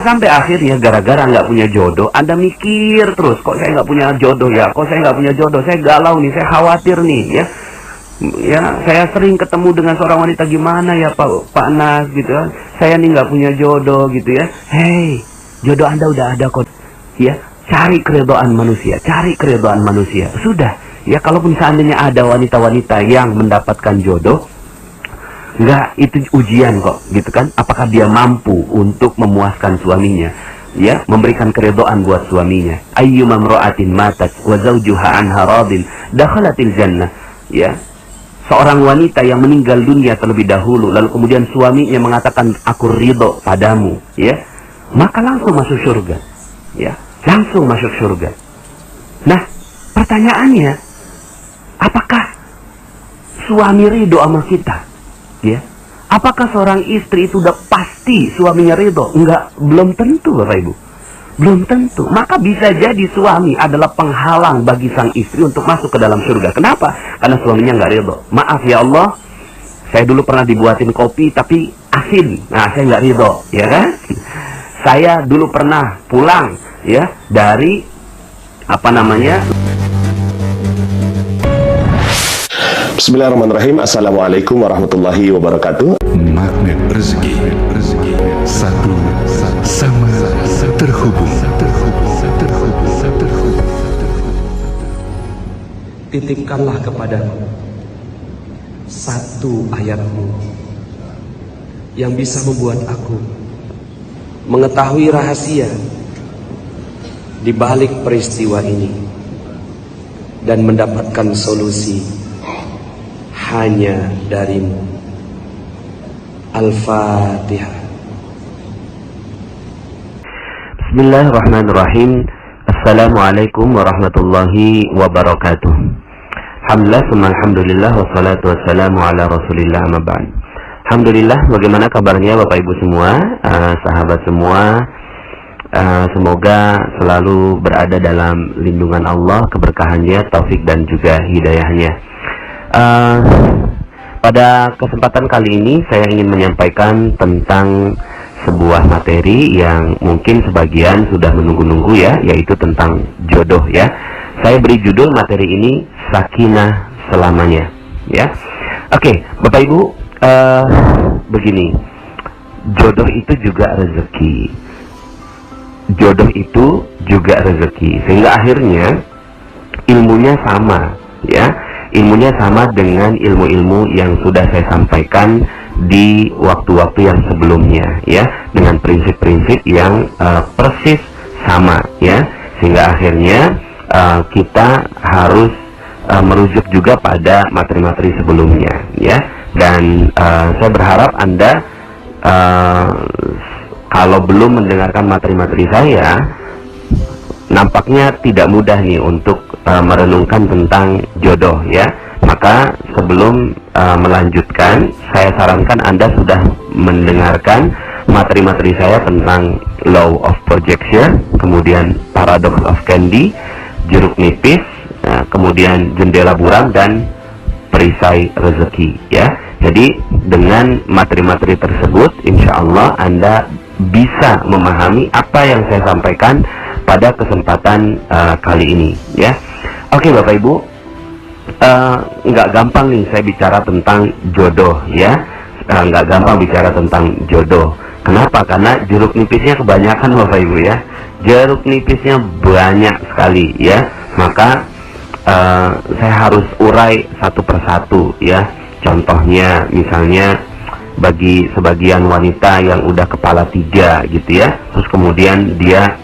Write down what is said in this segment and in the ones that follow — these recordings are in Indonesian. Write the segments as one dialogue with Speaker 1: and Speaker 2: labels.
Speaker 1: Sampai akhirnya gara-gara nggak punya jodoh, Anda mikir terus, kok saya nggak punya jodoh ya, kok saya nggak punya jodoh, saya galau nih, saya khawatir nih, ya. Ya, saya sering ketemu dengan seorang wanita, gimana ya Pak Nas gitu ya, saya nih nggak punya jodoh gitu ya. Hei, jodoh Anda udah ada kok, ya. Cari keridhaan manusia, cari keridhaan manusia. Sudah, ya, kalaupun seandainya ada wanita-wanita yang mendapatkan jodoh, enggak, itu ujian kok, gitu kan? Apakah dia mampu untuk memuaskan suaminya, ya, memberikan keridhaan buat suaminya. Ayyuma imra'atin matat wa zawjuha anha radin dakhalatil jannah, ya. Seorang wanita yang meninggal dunia terlebih dahulu, lalu kemudian suaminya mengatakan aku ridho padamu, ya, maka langsung masuk surga, ya, langsung masuk surga. Nah, pertanyaannya, apakah suami ridho sama kita? Ya, apakah seorang istri itu udah pasti suaminya ridho? Enggak, belum tentu, Bapak Ibu. Belum tentu. Maka bisa jadi suami adalah penghalang bagi sang istri untuk masuk ke dalam surga. Kenapa? Karena suaminya nggak ridho. Maaf ya Allah, saya dulu pernah dibuatin kopi tapi asin. Nah, saya nggak ridho, ya kan? Saya dulu pernah pulang, ya, dari
Speaker 2: Bismillahirrahmanirrahim. Assalamualaikum warahmatullahi wabarakatuh.
Speaker 3: Magnet rezeki, satu sama terhubung.
Speaker 4: Titipkanlah kepadaku satu ayatmu yang bisa membuat aku mengetahui rahasia di balik peristiwa ini dan mendapatkan solusi hanya darimu. Al-Fatihah.
Speaker 1: Bismillahirrahmanirrahim. Assalamualaikum warahmatullahi wabarakatuh. Alhamdulillah wassalatu wassalamu ala rasulillah amma ba'd. Alhamdulillah, bagaimana kabarnya Bapak Ibu semua, sahabat semua? Semoga selalu berada dalam lindungan Allah, keberkahannya, taufik dan juga hidayahnya. Pada kesempatan kali ini saya ingin menyampaikan tentang sebuah materi yang mungkin sebagian sudah menunggu-nunggu, ya, yaitu tentang jodoh, ya. Saya beri judul materi ini Sakinah Selamanya, ya. Oke, Bapak Ibu, begini, jodoh itu juga rezeki. Jodoh itu juga rezeki, sehingga akhirnya ilmunya sama, ya. Ilmunya sama dengan ilmu-ilmu yang sudah saya sampaikan di waktu-waktu yang sebelumnya, ya, dengan prinsip-prinsip yang persis sama, ya, sehingga akhirnya kita harus merujuk juga pada materi-materi sebelumnya, ya. Dan saya berharap Anda kalau belum mendengarkan materi-materi saya, nampaknya tidak mudah nih untuk merenungkan tentang jodoh, ya. Maka sebelum melanjutkan, saya sarankan Anda sudah mendengarkan materi-materi saya tentang Law of Projection, kemudian Paradox of Candy, Jeruk Nipis, kemudian Jendela Buram, dan Perisai Rezeki, ya. Jadi dengan materi-materi tersebut, insya Allah Anda bisa memahami apa yang saya sampaikan pada kesempatan kali ini, ya. Oke, Bapak Ibu, nggak gampang nih saya bicara tentang jodoh, ya. Nggak gampang bicara tentang jodoh. Kenapa? Karena jeruk nipisnya kebanyakan, Bapak Ibu, ya. Jeruk nipisnya banyak sekali, ya. Maka saya harus urai satu persatu, ya. Contohnya misalnya bagi sebagian wanita yang udah kepala 3 gitu, ya, terus kemudian dia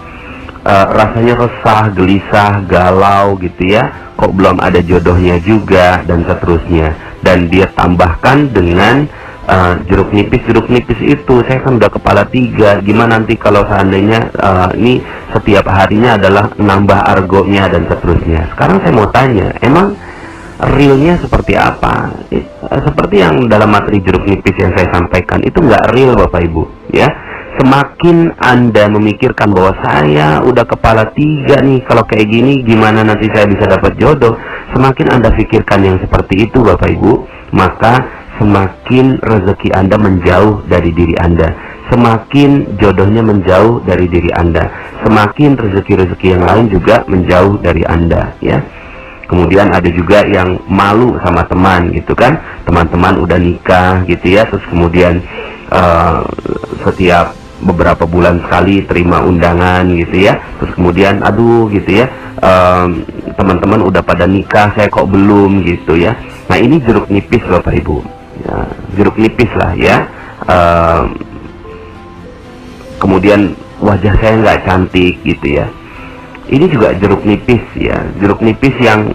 Speaker 1: rasanya resah, gelisah, galau gitu, ya, kok belum ada jodohnya juga, dan seterusnya. Dan dia tambahkan dengan jeruk nipis itu, saya kan udah kepala 3, gimana nanti kalau seandainya ini setiap harinya adalah nambah argonya dan seterusnya. Sekarang saya mau tanya, emang realnya seperti apa? Seperti yang dalam materi jeruk nipis yang saya sampaikan, itu nggak real, Bapak Ibu, ya. Semakin Anda memikirkan bahwa saya udah kepala 3 nih, kalau kayak gini gimana nanti saya bisa dapat jodoh, semakin Anda pikirkan yang seperti itu, Bapak Ibu, maka semakin rezeki Anda menjauh dari diri Anda, semakin jodohnya menjauh dari diri Anda, semakin rezeki-rezeki yang lain juga menjauh dari Anda, ya. Kemudian ada juga yang malu sama teman gitu kan, teman-teman udah nikah gitu ya, terus kemudian setiap beberapa bulan sekali terima undangan gitu ya, terus kemudian aduh gitu ya, teman-teman udah pada nikah, saya kok belum gitu ya. Nah ini jeruk nipis Bapak Ibu ya, jeruk nipis lah ya. Kemudian wajah saya nggak cantik gitu ya, ini juga jeruk nipis ya, jeruk nipis yang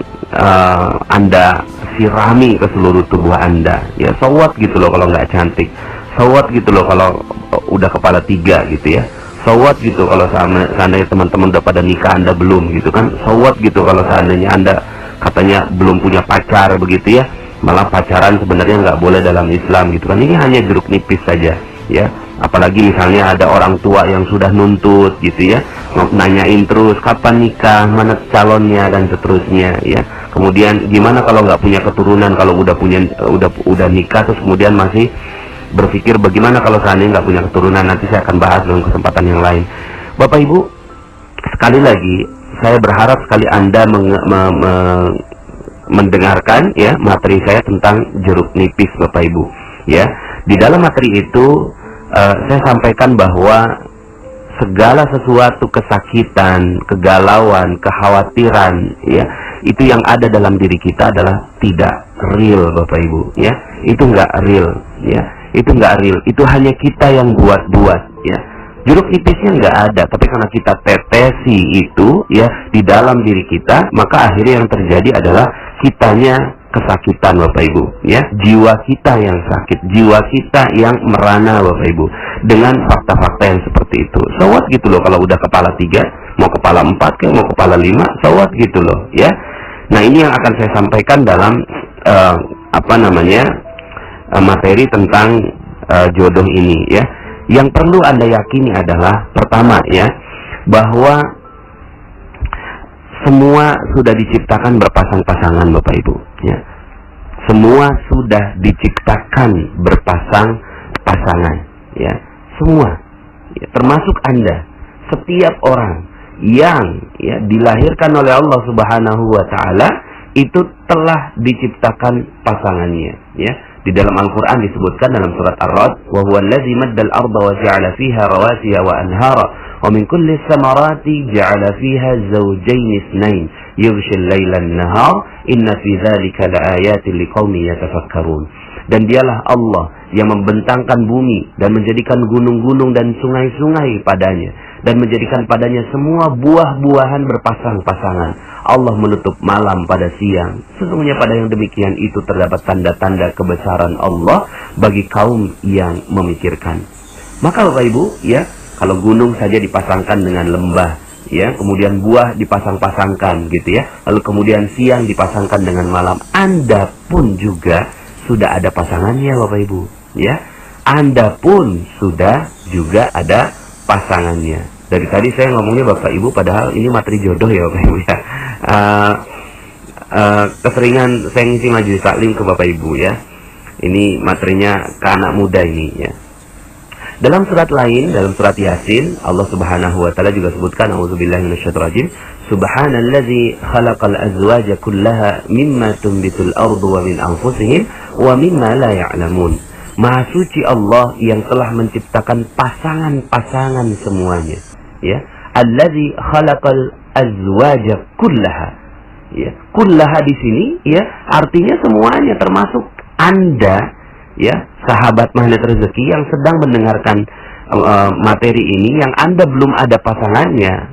Speaker 1: Anda sirami ke seluruh tubuh Anda ya. So what gitu loh kalau nggak cantik, so what gitu loh kalau udah kepala 3 gitu ya, so what gitu kalau seandainya teman-teman udah pada nikah Anda belum gitu kan, so what gitu kalau seandainya Anda katanya belum punya pacar begitu ya, malah pacaran sebenarnya nggak boleh dalam Islam gitu kan. Ini hanya jeruk nipis saja ya. Apalagi misalnya ada orang tua yang sudah nuntut gitu ya, nanyain terus kapan nikah, mana calonnya dan seterusnya ya. Kemudian gimana kalau nggak punya keturunan, kalau udah nikah terus kemudian masih berpikir bagaimana kalau seandainya nggak punya keturunan. Nanti saya akan bahas dalam kesempatan yang lain. Bapak Ibu, sekali lagi saya berharap sekali Anda mendengarkan ya materi saya tentang jeruk nipis Bapak Ibu ya. Di dalam materi itu saya sampaikan bahwa segala sesuatu kesakitan, kegalauan, kekhawatiran ya, itu yang ada dalam diri kita adalah tidak real Bapak Ibu ya. Itu nggak real ya, itu nggak real, itu hanya kita yang buat-buat ya. Jeruk nipisnya nggak ada, tapi karena kita tetesi itu ya di dalam diri kita, maka akhirnya yang terjadi adalah kitanya kesakitan Bapak Ibu ya, jiwa kita yang sakit, jiwa kita yang merana Bapak Ibu dengan fakta-fakta yang seperti itu. So what gitu loh kalau udah kepala 3, mau kepala 4 kayak mau kepala 5, so what gitu loh ya. Nah ini yang akan saya sampaikan dalam materi tentang jodoh ini ya. Yang perlu Anda yakini adalah pertama ya, bahwa semua sudah diciptakan berpasang-pasangan Bapak Ibu ya. Semua sudah diciptakan berpasang-pasangan ya. Semua ya, termasuk Anda. Setiap orang yang ya dilahirkan oleh Allah Subhanahu wa taala itu telah diciptakan pasangannya ya. Di dalam Al-Quran disebutkan dalam surat Ar-Ra'd, wa huwa allazi maddal arda wa ja'ala fiha rawasiya wa anhara wa min kulli samarati ja'ala fiha zawjayn itsnain yughshil laila an-nahar inna fi dzalika laayatin liqaumin yatafakkarun. Dan dialah Allah yang membentangkan bumi dan menjadikan gunung-gunung dan sungai-sungai padanya, dan menjadikan padanya semua buah-buahan berpasang-pasangan. Allah menutup malam pada siang. Sesungguhnya pada yang demikian itu terdapat tanda-tanda kebesaran Allah bagi kaum yang memikirkan. Maka Bapak Ibu ya, kalau gunung saja dipasangkan dengan lembah ya, kemudian buah dipasang-pasangkan gitu ya, lalu kemudian siang dipasangkan dengan malam, Anda pun juga sudah ada pasangannya Bapak Ibu ya. Anda pun sudah juga ada pasangannya. Dari tadi saya ngomongnya Bapak Ibu, padahal ini materi jodoh ya Bapak Ibu ya. Keseringan saya ngisi majelis taklim ke Bapak Ibu ya. Ini materinya ke anak muda ini ya. Dalam surat lain, dalam surat Yasin, Allah Subhanahu wa taala juga sebutkan, auzubillahi minasyaitonir rajim, subhanallazi khalaqal azwaja kullaha mimma tunbitul ardu wa min anfusihim wa mimma la ya'lamun. Maha suci Allah yang telah menciptakan pasangan-pasangan semuanya ya. Allazi khalaqal azwaja kullaha ya. Kullaha di sini ya artinya semuanya, termasuk Anda ya, sahabat magnet rezeki yang sedang mendengarkan materi ini, yang Anda belum ada pasangannya.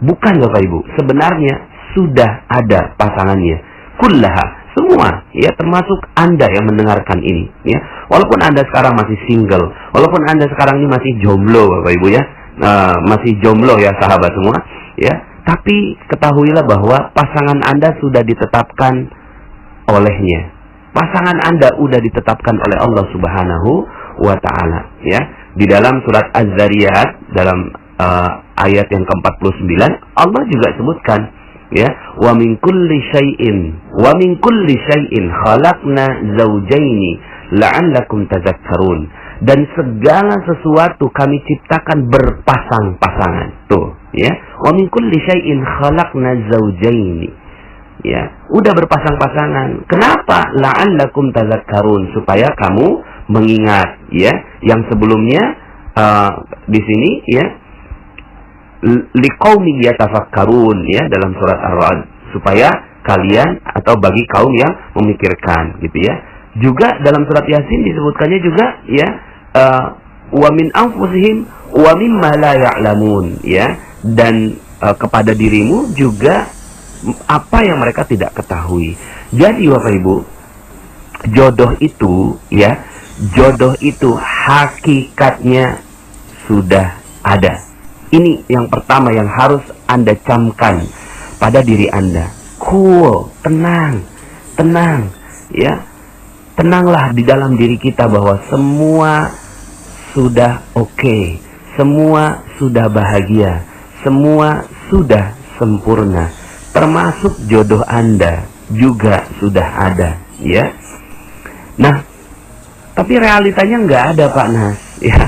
Speaker 1: Bukan Bapak Ibu, sebenarnya sudah ada pasangannya. Kullaha, semua ya, termasuk Anda yang mendengarkan ini ya. Walaupun Anda sekarang masih single, walaupun Anda sekarang ini masih jomblo Bapak Ibu ya, masih jomblo ya sahabat semua ya, tapi ketahuilah bahwa pasangan Anda sudah ditetapkan olehnya. Pasangan Anda sudah ditetapkan oleh Allah Subhanahu wa taala ya. Di dalam surat Az-Zariyat dalam ayat yang ke-49 Allah juga sebutkan ya, wa min kulli syai'in khalaqna zawjaini la'allakum tadhakkarun. Dan segala sesuatu kami ciptakan berpasang-pasangan. Tuh, ya. Wa min kulli syai'in khalaqna zawjaini. Ya, udah berpasang-pasangan. Kenapa? La'allakum tadhakkarun, supaya kamu mengingat, ya. Yang sebelumnya di sini, ya, liqaumin yatafakkarun, ya, dalam surat Ar-Ra'd, supaya kalian atau bagi kaum yang memikirkan, gitu ya. Juga dalam surat Yasin disebutkannya juga, ya, wa min anfusihim wa mimma la ya'lamun, ya, dan kepada dirimu juga apa yang mereka tidak ketahui. Jadi Bapak Ibu, jodoh itu, ya, jodoh itu hakikatnya sudah ada. Ini yang pertama yang harus Anda camkan pada diri Anda. Cool, tenang, ya. Tenanglah di dalam diri kita bahwa semua sudah oke, semua sudah bahagia, semua sudah sempurna, termasuk jodoh Anda juga sudah ada, ya. Nah, tapi realitanya nggak ada, Pak Nas, ya.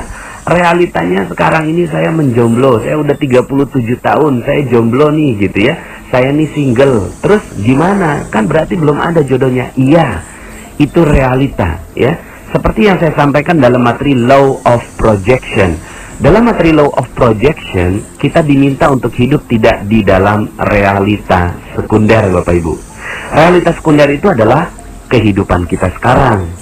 Speaker 1: Realitanya sekarang ini saya menjomblo, saya udah 37 tahun, saya jomblo nih, gitu ya. Saya nih single, terus gimana? Kan berarti belum ada jodohnya. Iya, itu realita, ya. Seperti yang saya sampaikan dalam materi Law of Projection. Dalam materi Law of Projection, kita diminta untuk hidup tidak di dalam realita sekunder, Bapak Ibu. Realita sekunder itu adalah kehidupan kita sekarang.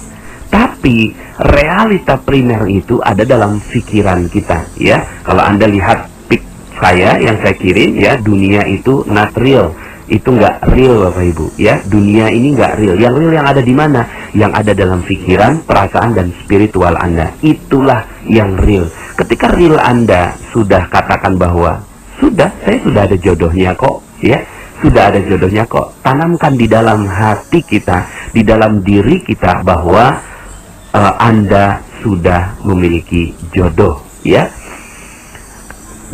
Speaker 1: Tapi realita primer itu ada dalam pikiran kita, ya. Kalau Anda lihat pic saya yang saya kirim, ya, dunia itu not real. Itu nggak real, Bapak Ibu, ya. Dunia ini nggak real. Yang real yang ada di mana? Yang ada dalam pikiran, perasaan, dan spiritual Anda. Itulah yang real. Ketika real Anda sudah katakan bahwa saya sudah ada jodohnya kok, ya. Sudah ada jodohnya kok. Tanamkan di dalam hati kita, di dalam diri kita bahwa Anda sudah memiliki jodoh, ya.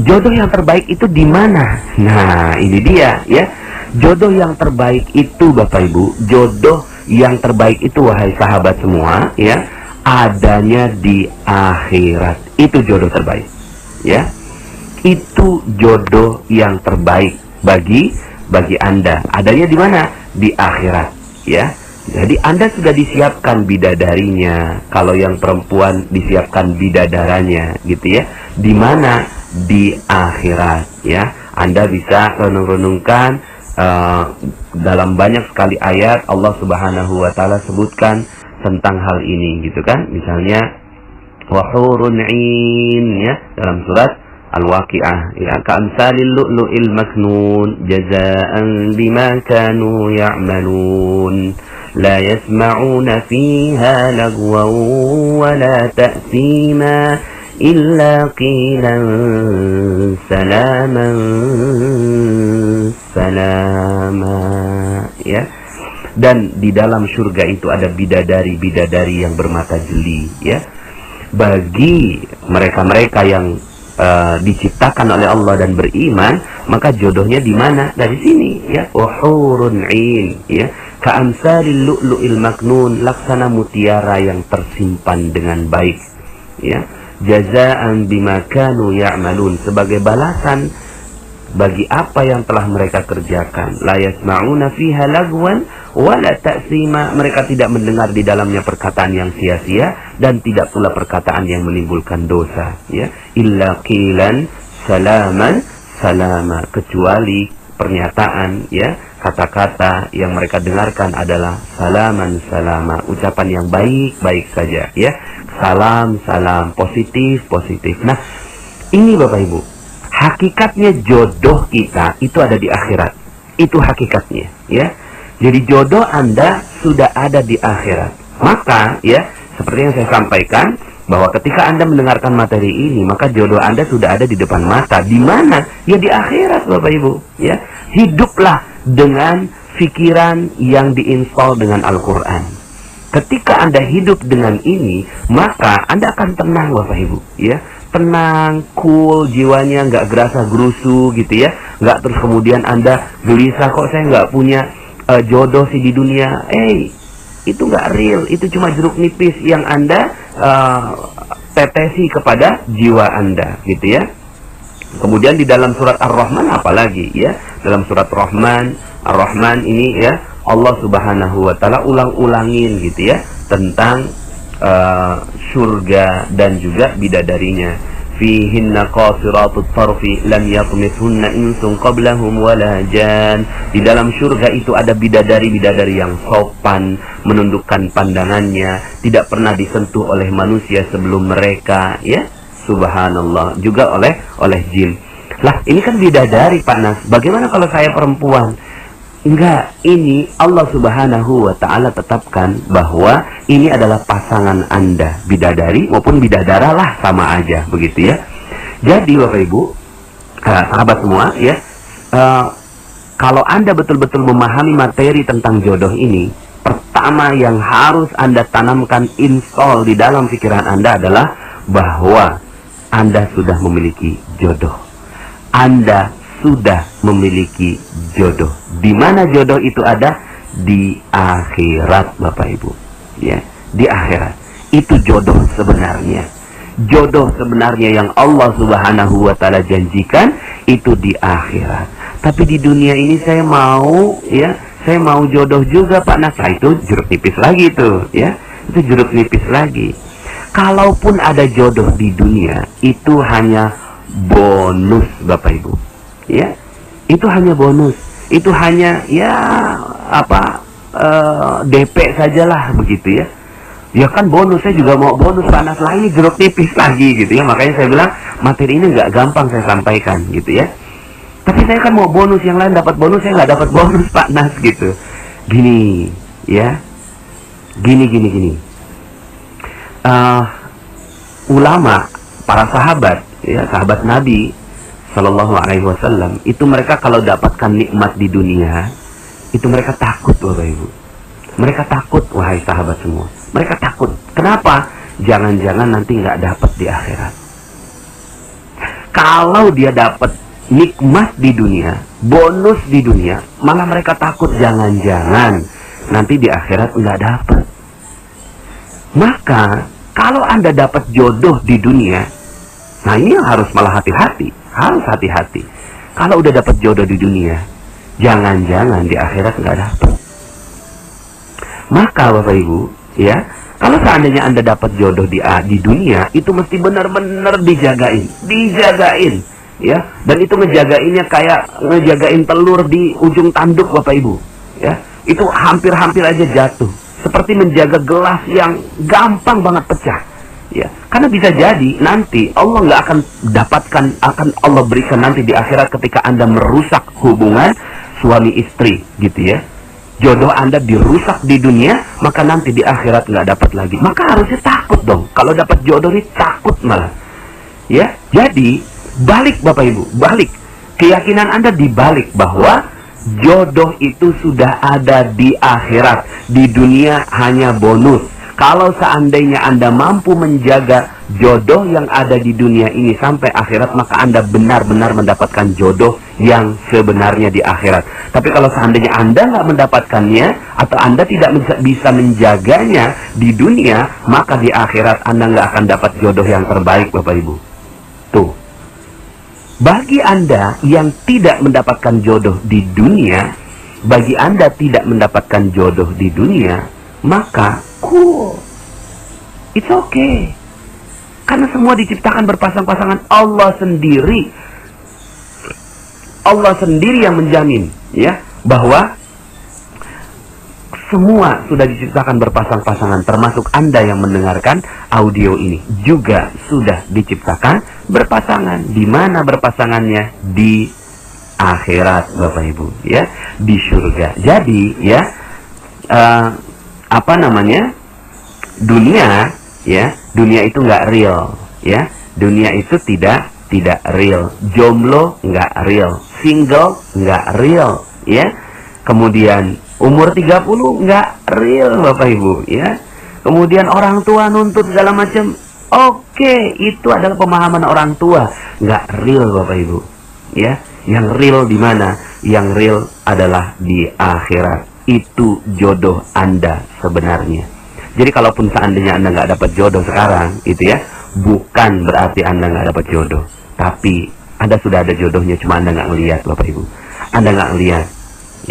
Speaker 1: Jodoh yang terbaik itu di mana? Nah, ini dia, ya. Jodoh yang terbaik itu, Bapak Ibu, jodoh yang terbaik itu, wahai sahabat semua, ya, adanya di akhirat. Itu jodoh terbaik, ya. Itu jodoh yang terbaik bagi Anda. Adanya di mana? Di akhirat, ya. Jadi Anda sudah disiapkan bidadarinya. Kalau yang perempuan disiapkan bidadaranya, gitu ya. Di mana? Di akhirat, ya. Anda bisa renung-renungkan dalam banyak sekali ayat Allah Subhanahu wa taala sebutkan tentang hal ini, gitu kan. Misalnya wa hurun 'ain, ya, dalam surat Al-Waqi'ah, ya, ka'amsalil lu'lu'il maknun jazaa'an bima kanu ya'malun la yasma'una fiha lagwan wa la ta'thima illa qilan salaman salama, ya. Dan di dalam surga itu ada bidadari-bidadari yang bermata jeli, ya. Bagi mereka-mereka yang diciptakan oleh Allah dan beriman, maka jodohnya di mana? Dari sini, ya. Uhurun 'ain, ya. Ka'amsalil lu'lu'il maknun, laksana mutiara yang tersimpan dengan baik, ya. Jazaa'an bima kanu ya'malun, sebagai balasan bagi apa yang telah mereka kerjakan. La yasma'una fiha lagwan wa la ta'sima, mereka tidak mendengar di dalamnya perkataan yang sia-sia dan tidak pula perkataan yang menimbulkan dosa, ya. Illa qilan salaman salama, kecuali pernyataan, ya, kata-kata yang mereka dengarkan adalah salaman salama, ucapan yang baik-baik saja, ya. Salam, positif. Nah, ini Bapak Ibu, hakikatnya jodoh kita itu ada di akhirat. Itu hakikatnya, ya. Jadi jodoh Anda sudah ada di akhirat. Maka, ya, seperti yang saya sampaikan, bahwa ketika Anda mendengarkan materi ini, maka jodoh Anda sudah ada di depan mata. Di mana? Ya di akhirat, Bapak Ibu, ya. Hiduplah dengan pikiran yang diinstal dengan Al-Quran. Ketika Anda hidup dengan ini, maka Anda akan tenang, Bapak Ibu, ya. Tenang, cool, jiwanya nggak gerasa gerusu, gitu ya. Nggak terus kemudian Anda gelisah, kok saya nggak punya jodoh sih di dunia. itu nggak real, itu cuma jeruk nipis yang Anda tetesi kepada jiwa Anda, gitu ya. Kemudian di dalam surat Ar-Rahman apalagi ya, dalam surat Ar-Rahman ini ya, Allah Subhanahu wa taala ulang-ulangin gitu ya tentang surga dan juga bidadarinya. Fihinna qasiratut tarfi lam yatmithunna insun qablahum wala jan. Di dalam surga itu ada bidadari-bidadari yang sopan, menundukkan pandangannya, tidak pernah disentuh oleh manusia sebelum mereka, ya. Subhanallah, juga oleh jin. Lah, ini kan bidadari, Pak Nas. Bagaimana kalau saya perempuan? Enggak, ini Allah Subhanahu wa taala tetapkan bahwa ini adalah pasangan Anda, bidadari maupun bidadara lah, sama aja, begitu ya. Jadi Bapak Ibu, sahabat semua ya, kalau Anda betul-betul memahami materi tentang jodoh ini, pertama yang harus Anda tanamkan, install di dalam pikiran Anda adalah bahwa Anda sudah memiliki jodoh. Anda sudah memiliki jodoh. Di mana jodoh itu ada? Di akhirat, Bapak Ibu. Ya, di akhirat. Itu jodoh sebenarnya. Jodoh sebenarnya yang Allah Subhanahu wa taala janjikan itu di akhirat. Tapi di dunia ini saya mau jodoh juga, Pak Nas. Nah, itu jeruk nipis lagi tuh, ya. Itu jeruk nipis lagi. Kalaupun ada jodoh di dunia, itu hanya bonus, Bapak Ibu. Ya, itu hanya bonus. Itu hanya DP sajalah, begitu ya. Ya kan bonus, saya juga mau bonus, panas lagi, jeruk nipis lagi, gitu ya. Makanya saya bilang materi ini nggak gampang saya sampaikan, gitu ya. Tapi saya kan mau bonus, yang lain dapat bonus, saya nggak dapat bonus, Pak Nas, gitu. Gini, ya. Gini. Ulama, para sahabat, ya, sahabat Nabi Sallallahu Alaihi Wasallam, itu mereka kalau dapatkan nikmat di dunia, itu mereka takut, Bapak Ibu. Mereka takut, wahai sahabat semua. Mereka takut. Kenapa? Jangan-jangan nanti nggak dapat di akhirat. Kalau dia dapat nikmat di dunia, bonus di dunia, malah mereka takut jangan-jangan nanti di akhirat nggak dapat. Maka kalau Anda dapat jodoh di dunia, nah ini harus malah hati-hati. Harus hati-hati. Kalau udah dapat jodoh di dunia, jangan-jangan di akhirat nggak dapat. Maka Bapak Ibu, ya, kalau seandainya Anda dapat jodoh di dunia, itu mesti benar-benar dijagain, ya. Dan itu ngejagainnya kayak ngejagain telur di ujung tanduk, Bapak Ibu, ya. Itu hampir-hampir aja jatuh. Seperti menjaga gelas yang gampang banget pecah. Ya, karena bisa jadi nanti Allah nggak akan akan Allah berikan nanti di akhirat ketika Anda merusak hubungan suami istri, gitu ya. Jodoh Anda dirusak di dunia, maka nanti di akhirat nggak dapat lagi. Maka harusnya takut dong. Kalau dapat jodoh ini takut malah. Ya, jadi balik Bapak Ibu, balik. Keyakinan Anda dibalik bahwa jodoh itu sudah ada di akhirat. Di dunia hanya bonus. Kalau seandainya Anda mampu menjaga jodoh yang ada di dunia ini sampai akhirat, maka Anda benar-benar mendapatkan jodoh yang sebenarnya di akhirat. Tapi kalau seandainya Anda nggak mendapatkannya, atau Anda tidak bisa menjaganya di dunia, maka di akhirat Anda nggak akan dapat jodoh yang terbaik, Bapak Ibu. Tuh. Bagi Anda yang tidak mendapatkan jodoh di dunia, bagi Anda tidak mendapatkan jodoh di dunia, maka cool, it's okay. Karena semua diciptakan berpasang-pasangan. Allah sendiri yang menjamin, ya, bahwa semua sudah diciptakan berpasang-pasangan. Termasuk Anda yang mendengarkan audio ini juga sudah diciptakan berpasangan. Di mana berpasangannya? Di akhirat, Bapak Ibu, ya, di surga. Jadi, ya, dunia itu nggak real, ya. Dunia itu tidak real. Jomblo nggak real, single nggak real, ya. Kemudian umur 30 nggak real, Bapak Ibu, ya. Kemudian orang tua nuntut segala macam, oke, itu adalah pemahaman orang tua, nggak real, Bapak Ibu, ya. Yang real di mana? Yang real adalah di akhirat. itu jodoh Anda sebenarnya. Jadi kalaupun seandainya Anda nggak dapat jodoh sekarang, itu ya, bukan berarti Anda nggak dapat jodoh. Tapi Anda sudah ada jodohnya, cuma Anda nggak ngelihat, Bapak Ibu. Anda nggak ngelihat,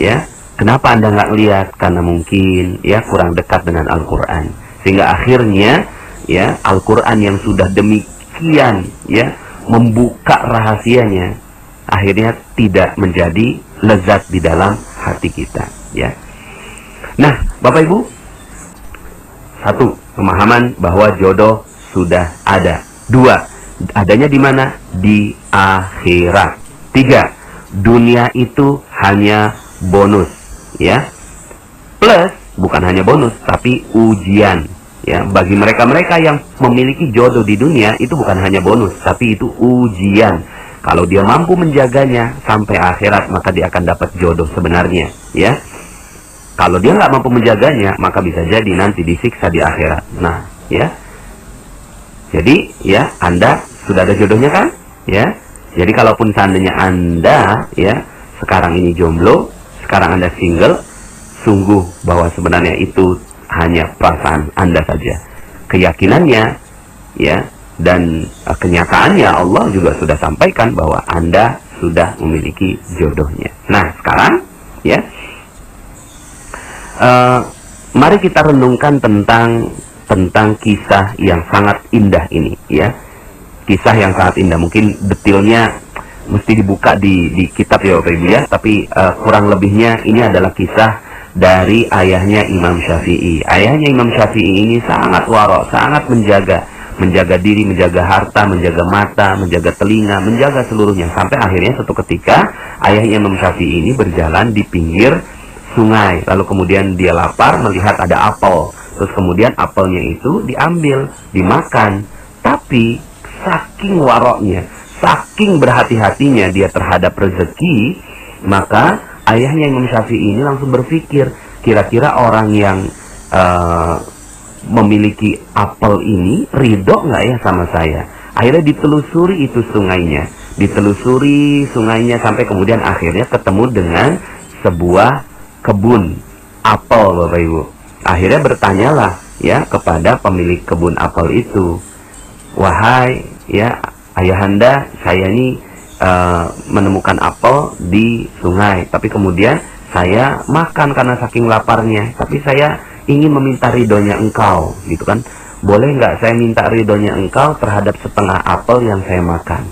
Speaker 1: ya. Kenapa Anda nggak ngelihat? Karena mungkin ya kurang dekat dengan Al-Quran, sehingga akhirnya ya Al-Quran yang sudah demikian ya membuka rahasianya, akhirnya tidak menjadi lezat di dalam hati kita, ya. Nah, Bapak Ibu, satu, pemahaman bahwa jodoh sudah ada. Dua, adanya di mana? Di akhirat. Tiga, dunia itu hanya bonus, ya. Plus, bukan hanya bonus, tapi ujian. Ya, bagi mereka-mereka yang memiliki jodoh di dunia, itu bukan hanya bonus, tapi itu ujian. Kalau dia mampu menjaganya sampai akhirat, maka dia akan dapat jodoh sebenarnya, ya. Kalau dia nggak mampu menjaganya, maka bisa jadi nanti disiksa di akhirat. Nah, ya. Jadi, ya, Anda sudah ada jodohnya kan? Ya. Jadi, kalaupun seandainya Anda, ya, sekarang ini jomblo, sekarang Anda single, sungguh bahwa sebenarnya itu hanya perasaan Anda saja. Keyakinannya, ya, dan kenyataannya Allah juga sudah sampaikan bahwa Anda sudah memiliki jodohnya. Nah, sekarang, ya, mari kita renungkan tentang kisah yang sangat indah ini, ya. Kisah yang sangat indah, mungkin detailnya mesti dibuka di kitab ya Bapak Ibu ya, tapi kurang lebihnya ini adalah kisah dari ayahnya Imam Syafi'i. Ayahnya Imam Syafi'i ini sangat warok, sangat menjaga diri, menjaga harta, menjaga mata, menjaga telinga, menjaga seluruhnya, sampai akhirnya suatu ketika ayahnya Imam Syafi'i ini berjalan di pinggir sungai, lalu kemudian dia lapar melihat ada apel, terus kemudian apelnya itu diambil, dimakan, tapi saking waroknya, saking berhati-hatinya dia terhadap rezeki, maka ayahnya Imam Syafi'i ini langsung berpikir, kira-kira orang yang memiliki apel ini ridho nggak ya sama saya? Akhirnya ditelusuri itu sungainya, ditelusuri sungainya sampai kemudian akhirnya ketemu dengan sebuah kebun apel, Bapak Ibu. Akhirnya bertanyalah ya kepada pemilik kebun apel itu, wahai ya ayahanda, saya ini menemukan apel di sungai, tapi kemudian saya makan karena saking laparnya, tapi saya ingin meminta ridhonya engkau, gitu kan? Boleh nggak saya minta ridhonya engkau terhadap setengah apel yang saya makan?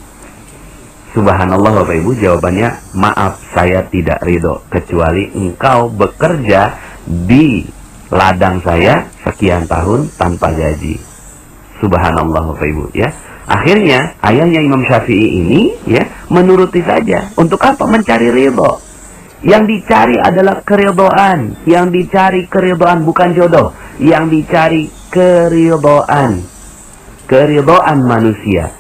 Speaker 1: Subhanallah Bapak Ibu, jawabannya, maaf saya tidak ridho kecuali engkau bekerja di ladang saya sekian tahun tanpa gaji. Subhanallah Bapak Ibu ya. Akhirnya ayahnya Imam Syafi'i ini ya menuruti saja. Untuk apa? Mencari ridho. Yang dicari adalah keridhoan. Yang dicari keridhoan, bukan jodoh. Yang dicari keridhoan. Keridhoan manusia.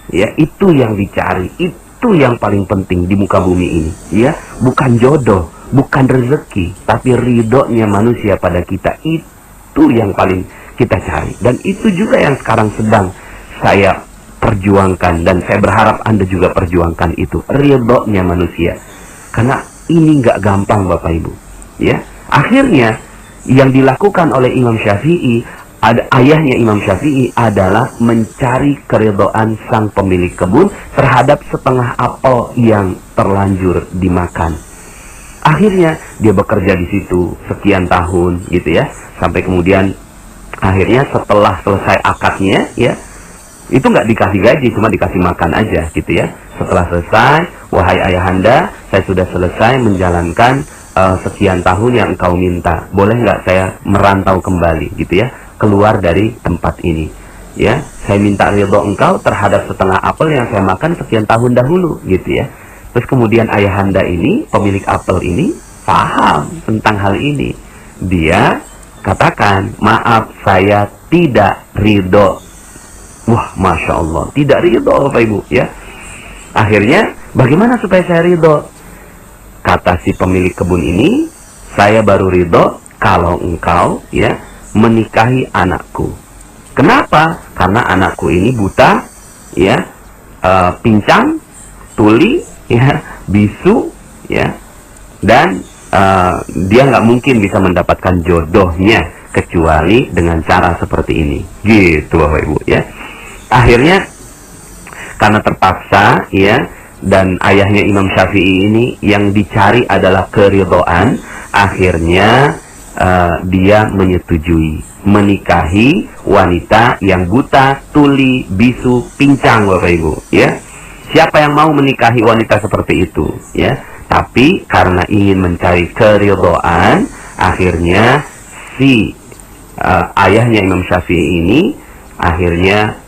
Speaker 1: Ya, itu yang dicari, itu yang paling penting di muka bumi ini, ya. Bukan jodoh, bukan rezeki, tapi ridhonya manusia pada kita, itu yang paling kita cari. Dan itu juga yang sekarang sedang saya perjuangkan, dan saya berharap Anda juga perjuangkan itu, ridhonya manusia. Karena ini nggak gampang Bapak Ibu, ya. Akhirnya yang dilakukan oleh Imam Syafi'i, ayahnya Imam Syafi'i adalah mencari keridhaan sang pemilik kebun terhadap setengah apel yang terlanjur dimakan. Akhirnya dia bekerja di situ sekian tahun gitu ya, sampai kemudian akhirnya setelah selesai akadnya ya, itu nggak dikasih gaji, cuma dikasih makan aja gitu ya. Setelah selesai, wahai ayahanda, saya sudah selesai menjalankan sekian tahun yang engkau minta, boleh nggak saya merantau kembali gitu ya, keluar dari tempat ini ya, saya minta ridho engkau terhadap setengah apel yang saya makan sekian tahun dahulu gitu ya. Terus kemudian ayahanda ini, pemilik apel ini paham tentang hal ini, dia katakan, maaf saya tidak ridho. Wah, Masya Allah, tidak ridho Bapak Ibu ya. Akhirnya bagaimana supaya saya ridho? Kata si pemilik kebun ini, saya baru ridho kalau engkau ya menikahi anakku. Kenapa? Karena anakku ini buta, ya, pincang, tuli, ya, bisu, ya, dan dia nggak mungkin bisa mendapatkan jodohnya kecuali dengan cara seperti ini, gitu Bapak Ibu ya. Akhirnya karena terpaksa ya, dan ayahnya Imam Syafi'i ini yang dicari adalah keridhaan, akhirnya dia menyetujui menikahi wanita yang buta, tuli, bisu, pincang Bapak Ibu ya. Siapa yang mau menikahi wanita seperti itu ya? Tapi karena ingin mencari keridhaan, akhirnya si ayahnya Imam Syafi'i ini akhirnya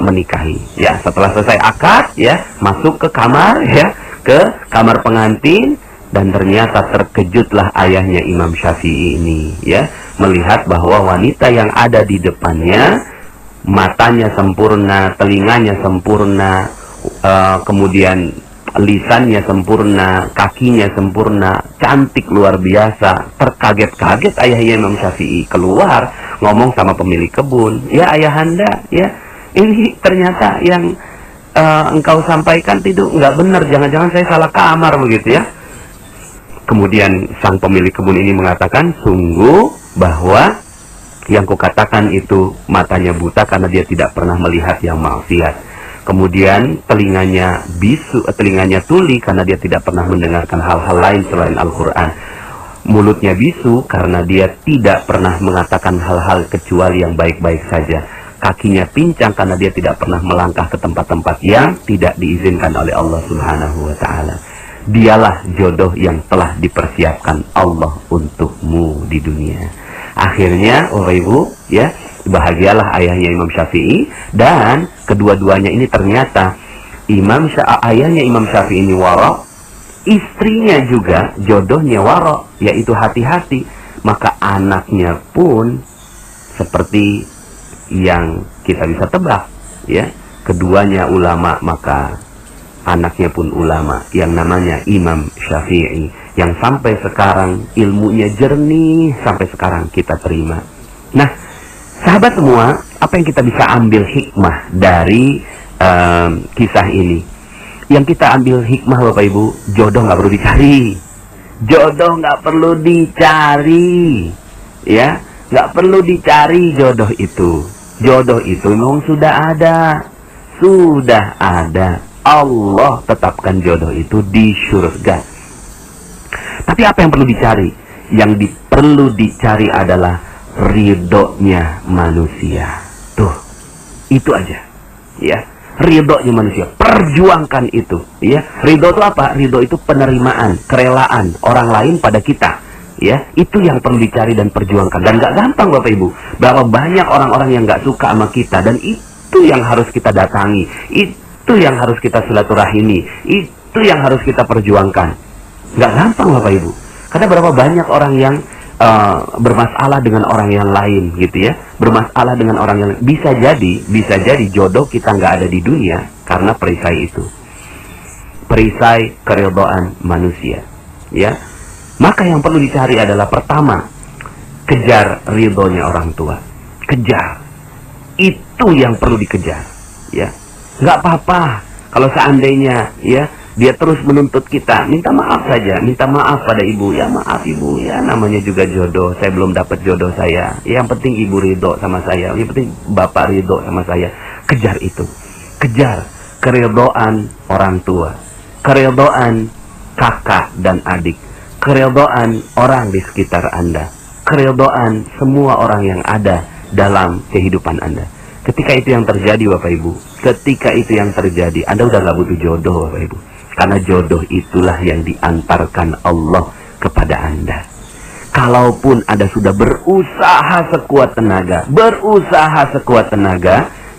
Speaker 1: menikahi ya. Setelah selesai akad ya, masuk ke kamar ya, ke kamar pengantin, dan ternyata terkejutlah ayahnya Imam Syafi'i ini ya, melihat bahwa wanita yang ada di depannya matanya sempurna, telinganya sempurna, kemudian lisannya sempurna, kakinya sempurna, cantik luar biasa. Terkaget-kaget ayahnya Imam Syafi'i, keluar ngomong sama pemilik kebun, ya ayahanda ya, ini ternyata yang engkau sampaikan itu nggak benar, jangan-jangan saya salah kamar begitu ya. Kemudian sang pemilik kebun ini mengatakan, sungguh bahwa yang kukatakan itu matanya buta karena dia tidak pernah melihat yang maksiat. Kemudian telinganya bisu, telinganya tuli karena dia tidak pernah mendengarkan hal-hal lain selain Al-Quran. Mulutnya bisu karena dia tidak pernah mengatakan hal-hal kecuali yang baik-baik saja. Kakinya pincang karena dia tidak pernah melangkah ke tempat-tempat yang tidak diizinkan oleh Allah Subhanahu wa Ta'ala. Dialah jodoh yang telah dipersiapkan Allah untukmu di dunia. Akhirnya, Bapak Ibu, ya, bahagialah ayahnya Imam Syafi'i, dan kedua-duanya ini ternyata ayahnya Imam Syafi'i ini wara, istrinya juga jodohnya wara, yaitu hati-hati. Maka anaknya pun seperti yang kita bisa tebak ya, keduanya ulama, maka anaknya pun ulama yang namanya Imam Syafi'i, yang sampai sekarang ilmunya jernih, sampai sekarang kita terima. Nah, sahabat semua, apa yang kita bisa ambil hikmah dari kisah ini? Yang kita ambil hikmah Bapak Ibu, jodoh nggak perlu dicari. Jodoh nggak perlu dicari. Ya, nggak perlu dicari jodoh itu. Jodoh itu memang sudah ada. Sudah ada. Allah tetapkan jodoh itu di surga. Tapi apa yang perlu dicari? Yang perlu dicari adalah ridhonya manusia. Tuh, itu aja. Ya, ridhonya manusia. Perjuangkan itu. Ya, ridho itu apa? Ridho itu penerimaan, kerelaan orang lain pada kita. Ya, itu yang perlu dicari dan perjuangkan. Dan gak gampang Bapak Ibu. Bahwa banyak orang-orang yang gak suka sama kita, dan itu yang harus kita datangi. Itu yang harus kita silaturahimi. Itu yang harus kita perjuangkan. Gak gampang Bapak Ibu. Karena berapa banyak orang yang bermasalah dengan orang yang lain gitu ya, bermasalah dengan orang yang lain. Bisa jadi jodoh kita nggak ada di dunia karena perisai itu, perisai keridhaan manusia ya. Maka yang perlu dicari adalah pertama, kejar ridhonya orang tua, kejar, itu yang perlu dikejar ya. Nggak apa-apa kalau seandainya ya dia terus menuntut kita, minta maaf saja, minta maaf pada ibu, ya maaf ibu, ya namanya juga jodoh, saya belum dapat jodoh saya, yang penting ibu ridho sama saya, yang penting bapak ridho sama saya. Kejar itu, kejar keridhaan orang tua, keridhaan kakak dan adik, keridhaan orang di sekitar Anda, keridhaan semua orang yang ada dalam kehidupan Anda. Ketika itu yang terjadi Bapak Ibu, ketika itu yang terjadi, Anda udah gak butuh jodoh Bapak Ibu. Karena jodoh itulah yang diantarkan Allah kepada Anda. Kalaupun Anda sudah berusaha sekuat tenaga,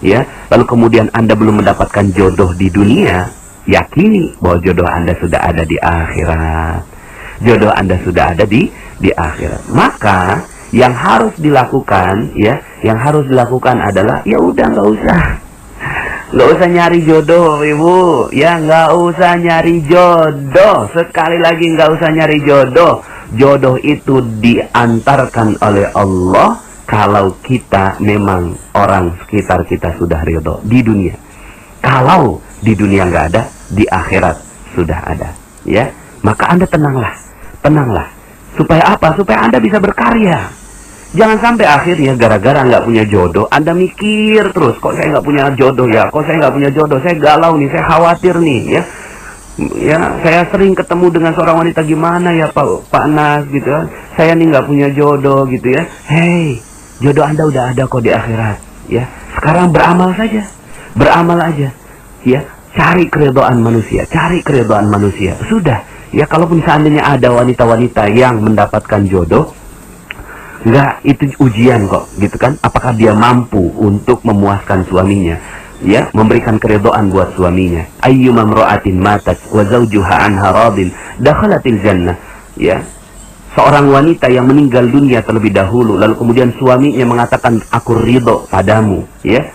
Speaker 1: ya, lalu kemudian Anda belum mendapatkan jodoh di dunia, yakini bahwa jodoh Anda sudah ada di akhirat. Jodoh Anda sudah ada di akhirat. Maka yang harus dilakukan, ya, yang harus dilakukan adalah ya udah nggak usah nyari jodoh Ibu, ya nggak usah nyari jodoh. Sekali lagi nggak usah nyari jodoh. Jodoh itu diantarkan oleh Allah kalau kita memang orang sekitar kita sudah ridho di dunia. Kalau di dunia nggak ada, di akhirat sudah ada. Ya, maka Anda tenanglah, tenanglah. Supaya apa? Supaya Anda bisa berkarya. Jangan sampai akhirnya gara-gara nggak punya jodoh, Anda mikir terus, kok saya nggak punya jodoh ya, kok saya nggak punya jodoh, saya galau nih, saya khawatir nih, ya. Ya, saya sering ketemu dengan seorang wanita, gimana ya Pak Nas gitu ya. Saya nih nggak punya jodoh gitu ya. Hei, jodoh Anda udah ada kok di akhirat, ya. Sekarang beramal saja, beramal aja, ya. Cari keridhaan manusia, cari keridhaan manusia. Sudah, ya. Kalaupun seandainya ada wanita-wanita yang mendapatkan jodoh, enggak, itu ujian kok, gitu kan. Apakah dia mampu untuk memuaskan suaminya, ya, memberikan keridhaan buat suaminya. Ayyuma imra'atin matat wa zawjuha anha radin dakhalatil jannah, ya. Seorang wanita yang meninggal dunia terlebih dahulu, lalu kemudian suaminya mengatakan aku ridho padamu, ya,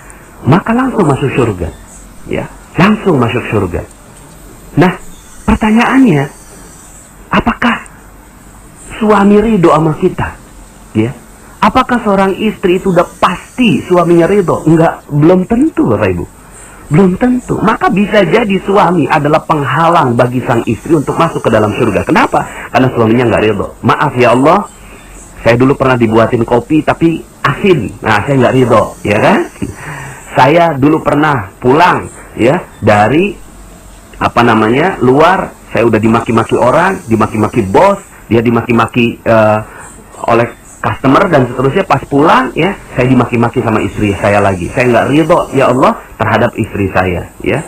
Speaker 1: maka langsung masuk surga, ya, langsung masuk surga. Nah, pertanyaannya, apakah suami ridho sama kita? Ya, apakah seorang istri itu udah pasti suaminya ridho? Enggak, belum tentu, Bapak Ibu. Belum tentu. Maka bisa jadi suami adalah penghalang bagi sang istri untuk masuk ke dalam surga. Kenapa? Karena suaminya nggak ridho. Maaf ya Allah, saya dulu pernah dibuatin kopi tapi asin. Nah, saya nggak ridho, ya kan? Saya dulu pernah pulang, ya, dari luar. Saya udah dimaki-maki orang, dimaki-maki bos, dia dimaki-maki oleh customer dan seterusnya. Pas pulang, ya, saya dimaki-maki sama istri saya lagi. Saya nggak ridho, ya Allah, terhadap istri saya, ya.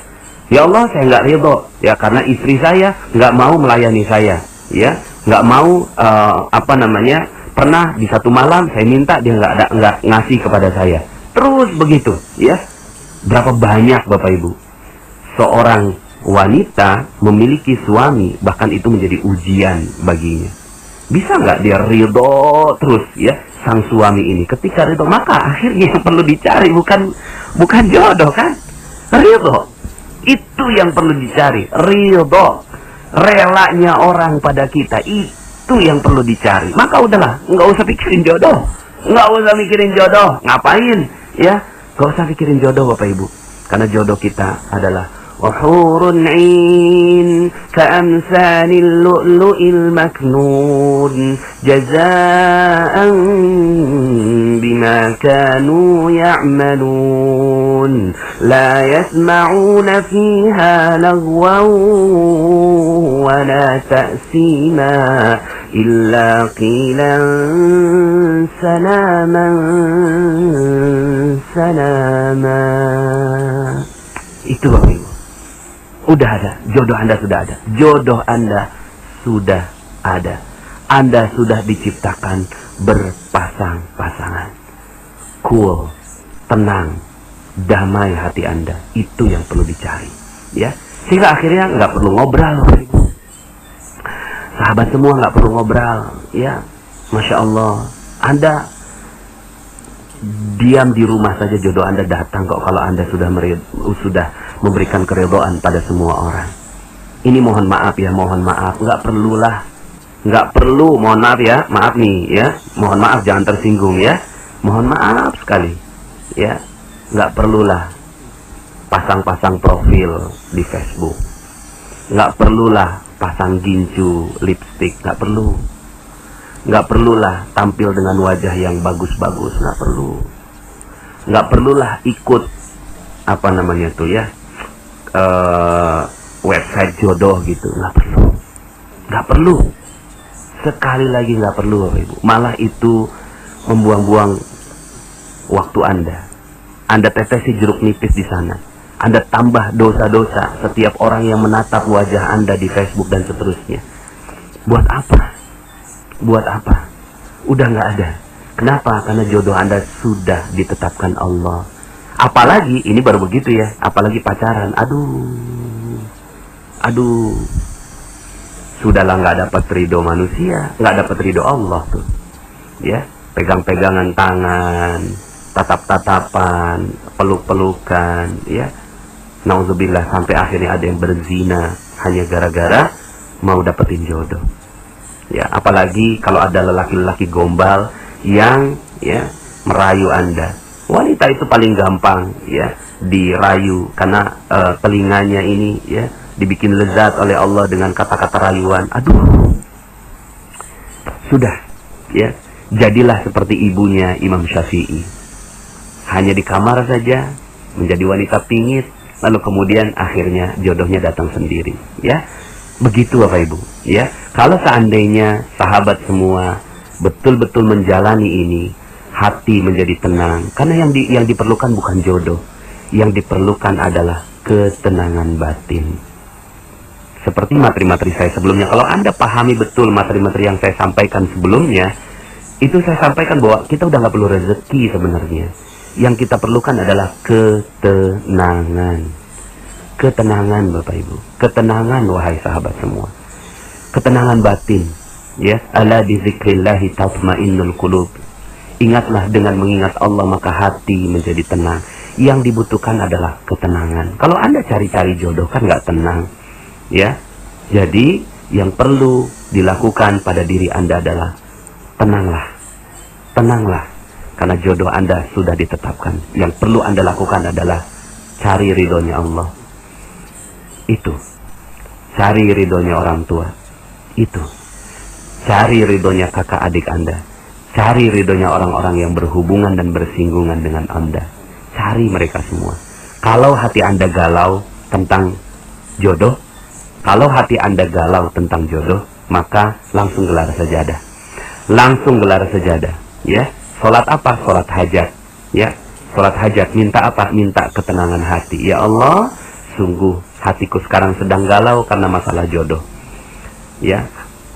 Speaker 1: Ya Allah, saya nggak ridho, ya, karena istri saya nggak mau melayani saya, ya, nggak mau pernah di satu malam saya minta, dia nggak ngasih kepada saya. Terus begitu, ya. Berapa banyak Bapak Ibu seorang wanita memiliki suami, bahkan itu menjadi ujian baginya. Bisa nggak dia ridho terus, ya, sang suami ini? Ketika ridho, maka akhirnya yang perlu dicari bukan jodoh, kan? Ridho. Itu yang perlu dicari. Ridho. Relanya orang pada kita. Itu yang perlu dicari. Maka udahlah, nggak usah pikirin jodoh. Nggak usah mikirin jodoh. Ngapain? Ya, nggak usah pikirin jodoh Bapak Ibu. Karena jodoh kita adalah وحور عين كأمثال اللؤلؤ المكنون جزاء بما كانوا يعملون لا يسمعون فيها لغوا ولا تأثيما إلا قيلا سلاما سلاما. Itu Bapak Ibu. Udah ada, jodoh Anda sudah ada. Jodoh Anda sudah ada. Anda sudah diciptakan berpasang-pasangan. Cool, tenang, damai hati Anda. Itu yang perlu dicari, ya. Sehingga akhirnya nggak perlu ngobrol, sahabat semua nggak perlu ngobrol, ya. Masya Allah, Anda diam di rumah saja jodoh Anda datang kok, kalau Anda sudah memberikan keridhaan pada semua orang. Ini mohon maaf ya, mohon maaf, nggak perlu, mohon maaf ya, maaf nih ya, mohon maaf, jangan tersinggung ya, mohon maaf sekali ya, nggak perlulah pasang-pasang profil di Facebook, nggak perlulah pasang gincu lipstick, nggak perlulah tampil dengan wajah yang bagus-bagus, nggak perlulah ikut website jodoh gitu, nggak perlu, sekali lagi nggak perlu Bapak Ibu. Malah itu membuang-buang waktu Anda tetesi jeruk nipis di sana, Anda tambah dosa-dosa setiap orang yang menatap wajah Anda di Facebook dan seterusnya. Buat apa? Udah nggak ada. Kenapa? Karena jodoh Anda sudah ditetapkan Allah. Apalagi ini baru begitu ya, apalagi pacaran. Aduh, sudahlah, nggak dapat ridho manusia, nggak dapat ridho Allah tuh, ya. Pegang-pegangan tangan, tatap-tatapan, peluk-pelukan, ya. Nauzubillah, sampai akhirnya ada yang berzina hanya gara-gara mau dapetin jodoh. Ya, apalagi kalau ada lelaki-lelaki gombal yang, ya, merayu Anda. Wanita itu paling gampang, ya, dirayu karena telinganya ini, ya, dibikin lezat oleh Allah dengan kata-kata rayuan. Sudah, ya. Jadilah seperti ibunya Imam Syafi'i. Hanya di kamar saja, menjadi wanita pingit, lalu kemudian akhirnya jodohnya datang sendiri, ya. Begitu Bapak Ibu, ya. Kalau seandainya sahabat semua betul-betul menjalani ini, hati menjadi tenang. Karena yang diperlukan bukan jodoh, yang diperlukan adalah ketenangan batin. Seperti materi-materi saya sebelumnya, kalau Anda pahami betul materi-materi yang saya sampaikan sebelumnya, itu saya sampaikan bahwa kita udah nggak perlu rezeki sebenarnya. Yang kita perlukan adalah ketenangan. Ketenangan Bapak Ibu, ketenangan wahai sahabat semua. Ketenangan batin, ya. Ala bi dzikrillahi tatmainnul qulub. Ingatlah, dengan mengingat Allah maka hati menjadi tenang. Yang dibutuhkan adalah ketenangan. Kalau Anda cari-cari jodoh kan nggak tenang, ya. Jadi yang perlu dilakukan pada diri Anda adalah tenanglah. Tenanglah, karena jodoh Anda sudah ditetapkan. Yang perlu Anda lakukan adalah cari ridhonya Allah. Itu. Cari ridhonya orang tua. Itu. Cari ridhonya kakak adik Anda. Cari ridhonya orang-orang yang berhubungan dan bersinggungan dengan Anda. Cari mereka semua. Kalau hati Anda galau tentang jodoh, kalau hati Anda galau tentang jodoh, maka langsung gelar sajadah. Langsung gelar sajadah, ya. Salat apa? Salat hajat, ya. Salat hajat, minta apa? Minta ketenangan hati. Ya Allah, sungguh hatiku sekarang sedang galau karena masalah jodoh. Ya,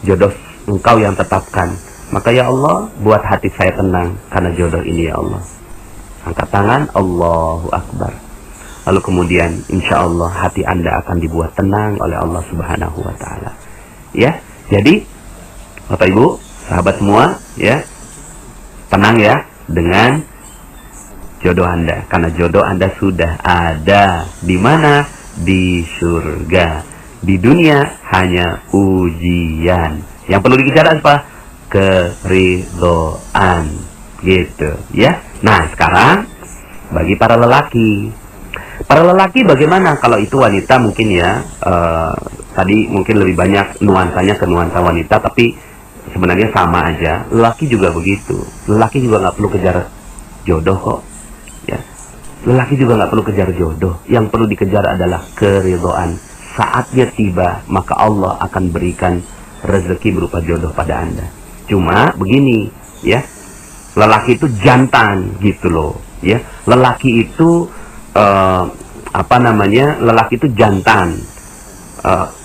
Speaker 1: jodoh Engkau yang tetapkan. Maka ya Allah, buat hati saya tenang karena jodoh ini ya Allah. Angkat tangan, Allahu Akbar. Lalu kemudian insya Allah hati Anda akan dibuat tenang oleh Allah Subhanahu wa Ta'ala. Ya, jadi Bapak Ibu, sahabat semua, ya, tenang ya dengan jodoh Anda, karena jodoh Anda sudah ada. Di mana? Di surga. Di dunia hanya ujian. Yang perlu dikejar apa? Keridhaan, gitu, ya. Nah, sekarang bagi para lelaki. Para lelaki bagaimana? Kalau itu wanita mungkin ya, tadi mungkin lebih banyak nuansanya ke nuansa wanita, tapi sebenarnya sama aja. Lelaki juga begitu. Lelaki juga nggak perlu kejar jodoh kok, ya. Lelaki juga nggak perlu kejar jodoh. Yang perlu dikejar adalah keridhaan. Saatnya tiba, maka Allah akan berikan rezeki berupa jodoh pada Anda. Cuma begini, ya. Lelaki itu jantan gitu loh, ya. Lelaki itu lelaki itu jantan,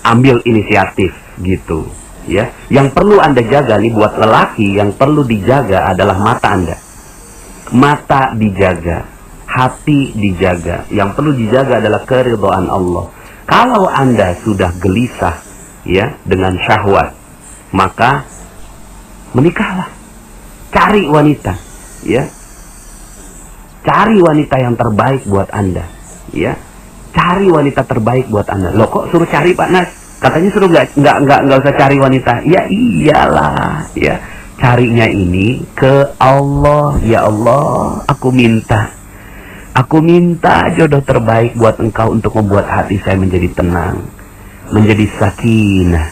Speaker 1: ambil inisiatif gitu, ya. Yang perlu Anda jaga nih buat lelaki, yang perlu dijaga adalah mata Anda. Mata dijaga, hati dijaga. Yang perlu dijaga adalah keridhaan Allah. Kalau Anda sudah gelisah, ya, dengan syahwat, maka menikahlah. Cari wanita, ya. Cari wanita yang terbaik buat Anda, ya. Cari wanita terbaik buat Anda. Loh, kok suruh cari Pak Nas? Katanya suruh nggak usah cari wanita. Ya iyalah, ya. Carinya ini ke Allah. Ya Allah, aku minta jodoh terbaik buat Engkau untuk membuat hati saya menjadi tenang, menjadi sakinah.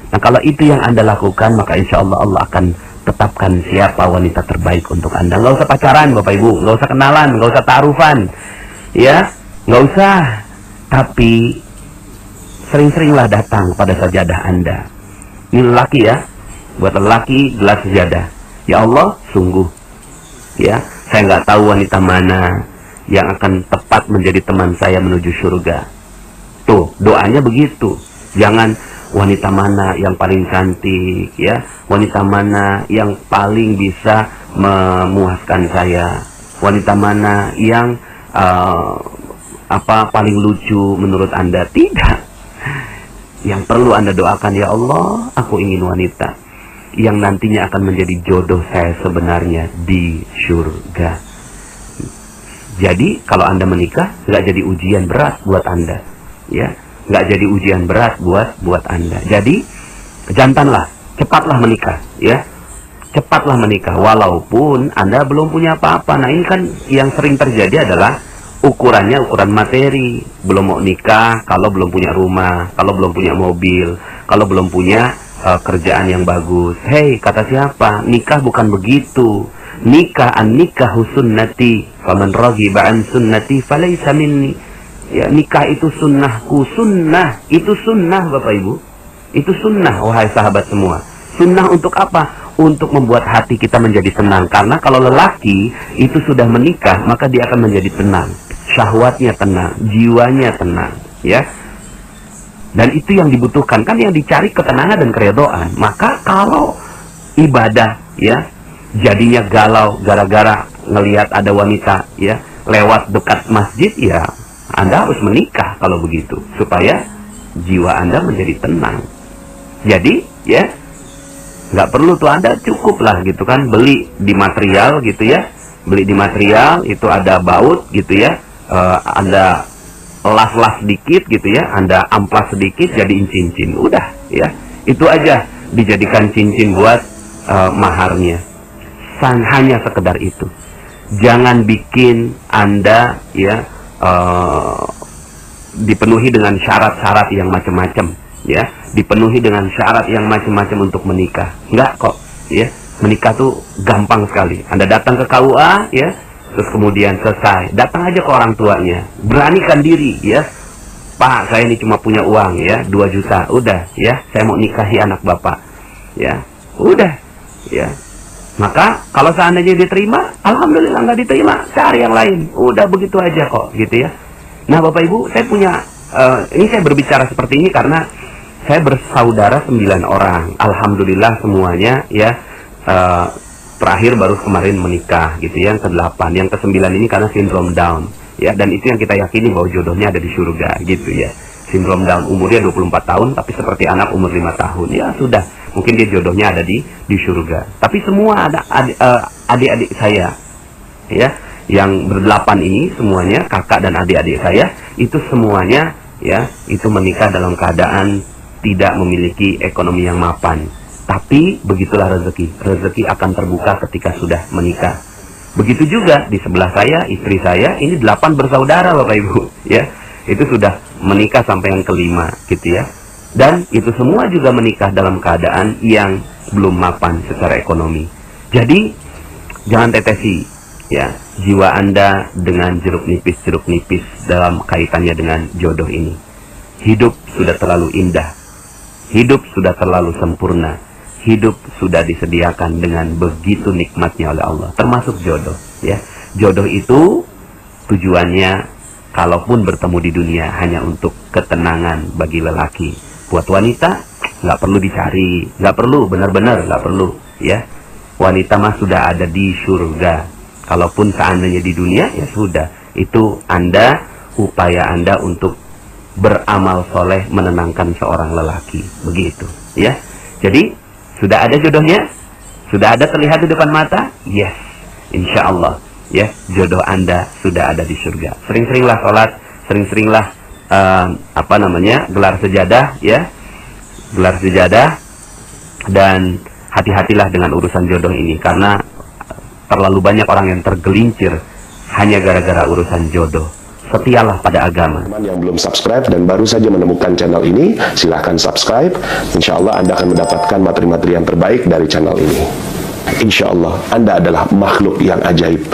Speaker 1: Nah, kalau itu yang Anda lakukan, maka insya Allah Allah akan tetapkan siapa wanita terbaik untuk Anda. Nggak usah pacaran Bapak Ibu, nggak usah kenalan, nggak usah ta'arufan, ya, nggak usah. Tapi sering-seringlah datang pada sajadah Anda. Ini lelaki ya, buat lelaki gelar sajadah. Ya Allah, sungguh, ya, saya nggak tahu wanita mana yang akan tepat menjadi teman saya menuju surga. Tuh, doanya begitu. Jangan wanita mana yang paling cantik, ya, wanita mana yang paling bisa memuaskan saya, wanita mana yang paling lucu menurut Anda. Tidak. Yang perlu Anda doakan, ya Allah, aku ingin wanita yang nantinya akan menjadi jodoh saya sebenarnya di surga. Jadi kalau Anda menikah, nggak jadi ujian berat buat Anda, ya. Nggak jadi ujian berat buat Anda. Jadi jantanlah, cepatlah menikah, ya. Cepatlah menikah walaupun Anda belum punya apa-apa. Nah, ini kan yang sering terjadi adalah ukurannya ukuran materi. Belum mau nikah kalau belum punya rumah, kalau belum punya mobil, kalau belum punya kerjaan yang bagus. Hei, kata siapa? Nikah bukan begitu. Nikah an-nikahu sunnati, faman raghiba an sunnati falaysa minni. Ya, nikah itu sunnahku. Sunnah itu sunnah, Bapak Ibu. Itu sunnah, wahai sahabat semua. Sunnah untuk apa? Untuk membuat hati kita menjadi tenang. Karena kalau lelaki itu sudah menikah, maka dia akan menjadi tenang. Syahwatnya tenang, jiwanya tenang, ya. Dan itu yang dibutuhkan, kan yang dicari ketenangan dan keredoan. Maka kalau ibadah, ya, jadinya galau gara-gara ngelihat ada wanita, ya, lewat dekat masjid, ya, Anda harus menikah kalau begitu, supaya jiwa Anda menjadi tenang. Jadi, ya, nggak perlu tuh, Anda cukup lah gitu kan, beli di material gitu ya, beli di material itu ada baut gitu ya, Anda las-las sedikit gitu ya, Anda amplas sedikit jadiin cincin, udah ya, itu aja dijadikan cincin buat maharnya. Hanya sekedar itu. Jangan bikin Anda ya dipenuhi dengan syarat-syarat yang macam-macam, ya, dipenuhi dengan syarat yang macam-macam untuk menikah. Enggak kok, ya. Menikah tuh gampang sekali. Anda datang ke KUA, ya, terus kemudian selesai. Datang aja ke orang tuanya, beranikan diri, ya. Pak, saya ini cuma punya uang, ya, 2 juta, udah, ya, saya mau nikahi anak bapak, ya, udah, ya. Maka kalau seandainya diterima, alhamdulillah. Nggak diterima, cari yang lain. Udah begitu aja kok, gitu ya. Nah, Bapak Ibu, saya punya, ini saya berbicara seperti ini karena saya bersaudara 9 orang. Alhamdulillah semuanya, ya, terakhir baru kemarin menikah, gitu ya. Yang ke-8, yang ke-9 ini karena sindrom Down, ya. Dan itu yang kita yakini bahwa jodohnya ada di surga, gitu ya. Sindrom Down, umurnya 24 tahun, tapi seperti anak umur 5 tahun. Ya sudah, mungkin dia jodohnya ada di surga. Tapi semua ada adik-adik saya, ya, yang ber-8 ini semuanya, kakak dan adik-adik saya, itu semuanya, ya, itu menikah dalam keadaan tidak memiliki ekonomi yang mapan. Tapi begitulah rezeki. Rezeki akan terbuka ketika sudah menikah. Begitu juga di sebelah saya, istri saya, ini 8 bersaudara, Bapak Ibu, ya. Itu sudah menikah sampai yang ke-5, gitu ya. Dan itu semua juga menikah dalam keadaan yang belum mapan secara ekonomi. Jadi jangan tetesi, ya, jiwa Anda dengan jeruk nipis dalam kaitannya dengan jodoh ini. Hidup sudah terlalu indah, hidup sudah terlalu sempurna, hidup sudah disediakan dengan begitu nikmatnya oleh Allah, termasuk jodoh, ya. Jodoh itu tujuannya, kalaupun bertemu di dunia, hanya untuk ketenangan bagi lelaki. Buat wanita nggak perlu dicari, nggak perlu, benar-benar nggak perlu, ya. Wanita mah sudah ada di surga. Kalaupun seandainya di dunia, ya sudah, itu Anda, upaya Anda untuk beramal soleh menenangkan seorang lelaki, begitu, ya. Jadi sudah ada jodohnya, sudah ada terlihat di depan mata, yes, insya Allah, ya, jodoh Anda sudah ada di surga. Sering-seringlah sholat, sering-seringlah gelar sejadah, ya, gelar sejadah, dan hati-hatilah dengan urusan jodoh ini, karena terlalu banyak orang yang tergelincir hanya gara-gara urusan jodoh. Setialah pada agama.
Speaker 2: Teman yang belum subscribe dan baru saja menemukan channel ini, silahkan subscribe. Insya Allah Anda akan mendapatkan materi-materi yang terbaik dari channel ini. Insya Allah Anda adalah makhluk yang ajaib.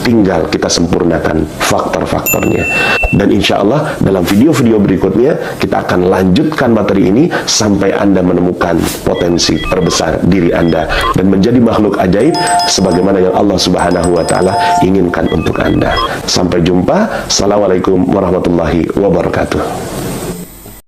Speaker 2: Tinggal kita sempurnakan faktor-faktornya. Dan insya Allah dalam video-video berikutnya kita akan lanjutkan materi ini sampai Anda menemukan potensi terbesar diri Anda dan menjadi makhluk ajaib sebagaimana yang Allah Subhanahu wa Ta'ala inginkan untuk Anda. Sampai jumpa. Assalamualaikum warahmatullahi wabarakatuh.